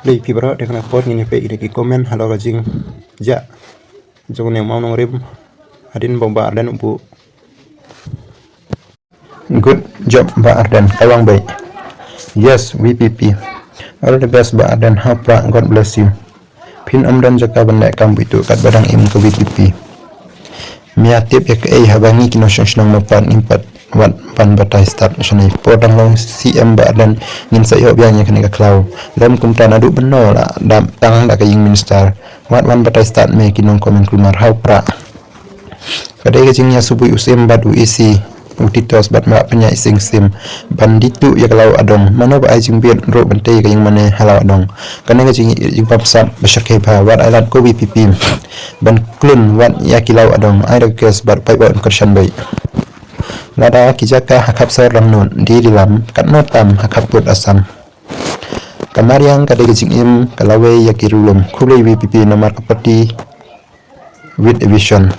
play pibro de kana pot ni pe ki comment halo gajing ja jong ne mau rim adin bomba ardan bu good job ba ardan awang bay. Yes, VPP all the best ba ardan hapa, God bless you. Pin amdan jaka benda kambu itu kat badang im ke VPP miatip ya ke habangi kino syang mapan impat wat pan batai start nasional podang long CM ba dan ngin sayo bianya kene ka klau lem kumta nadu beno la dam tang da kaying minister wat wan batai start me kinong komen kulmar haupra kadai kajingnya subui usim badu isi utitos bat ma penya ising sim banditu ya kalau adong mano ba ajing biat ro bantai kaying mane halau adong kana kajing jing papsap basyake ba wat ailat ko VPP ban klun wat ya kilau adong ai request bat pai bat kersan bai lada kijaka hakap sarang nun di dalam katno tam hakap put asam kamariang kadai kajing im kalawe ya kirulum kulai VPP nomor kapati with a vision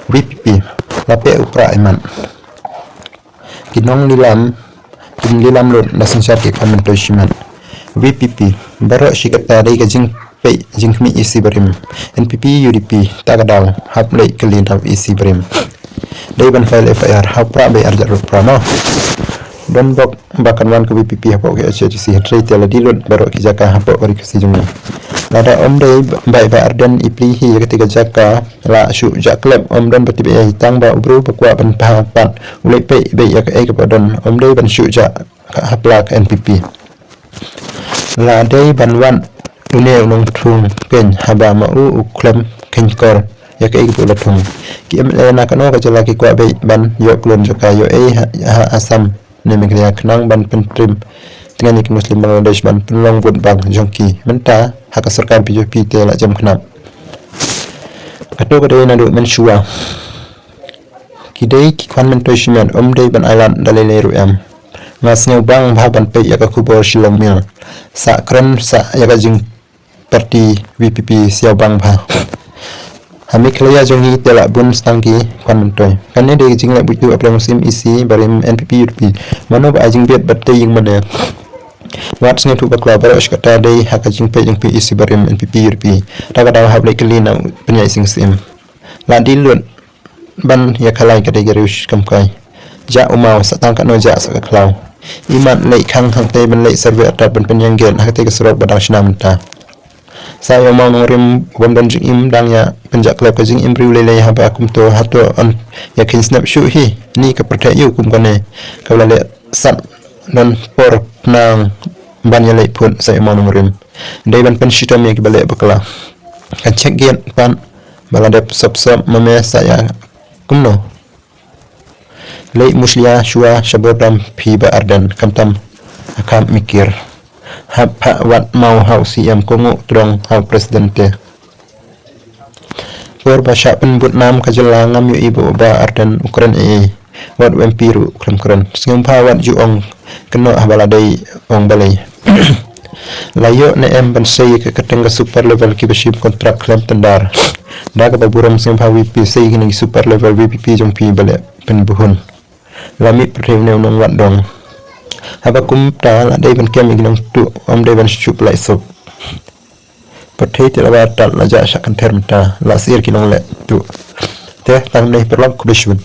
VPP lape upra iman kinong lilam lot nasin syar ke komento shiman VPP baro shikata dai ka jing pe jingmi isi barim NPP UDP tagadal hap lei kelin hap isi barim dai ban file FIR hapra be arja rupra no don bok bakan wan ke VPP hapo ke HCC trai tela dilot baro ki jaka hapo ori ke sijumi lada om dai bai ba ardan ipli hi ketika jaka la shu jaklep om dan bati be hitang ba ubru bakwa ban pahapan ulai pe be ya ke padon om dai ban shu ja haplak NPP la dai ban wan une unong thung pen haba ma u klem kenkor ya ke pulatung ki na kano ka jala ki kwa be ban yo klon jaka yo asam ne megria knang ban pentrim dengan ikan muslim Bangladesh ban penolong buat bang jongki menta hak serkan PJP te la jam kenap kato kadai nadu mensua kidai ki kwan mentoishiman dai ban island dalile ruam ngasnya bang ban pe ya ka kubor shilong mil sa kren sa ya ka jing parti VPP siau bang bha hami klaya jongi tela bun stangki kwan mentoi kanne de jing la butu aplang sim isi barim NPP UDP mano ba jing bet batte ying mana wat snge tu bakla bara kata dai haka jing pe jing pi isi barim NPP UDP daga daw hab lek lina penya sing sim la dilun ban ya khalai ka dai garush kam kai ja umau satang ka no ja sa klau iman lei khang hang te ban lei serve atat ban penyang gen haka te ka surok badang shnam ta saya mau ngorim bom dan jing im dang ya penjak klub ka jing im riu lele haba akum to hato on yakin snap shoot hi ni ka pertai yu kum kane ka le sat dan por nang ban ya le pun saya mau ngorim dai ban pen shito me ki bale bakla ka check gen pan baladep sop mame saya kumno le muslia shua shabodam phi ba ardan kamtam akam mikir hapa wat mau hau CM kongu trong hau presidente por basha penbut nam kajela ngam yu ibu ba ardan ukran wat wempiru kran singam wat juong keno habaladai ong balai layo ne em ban sei ke ketengga super level ki baship kontrak klem tendar daga baburam singam VP sei kini super level VPP jong pi bale penbuhun lami prevne unong wat dong haba kumta la dai ban kem ignong tu om dai ban chup lai sop pathai te la tat la ja sha kan termta la sir kinong le tu te tang nei perlom kubishun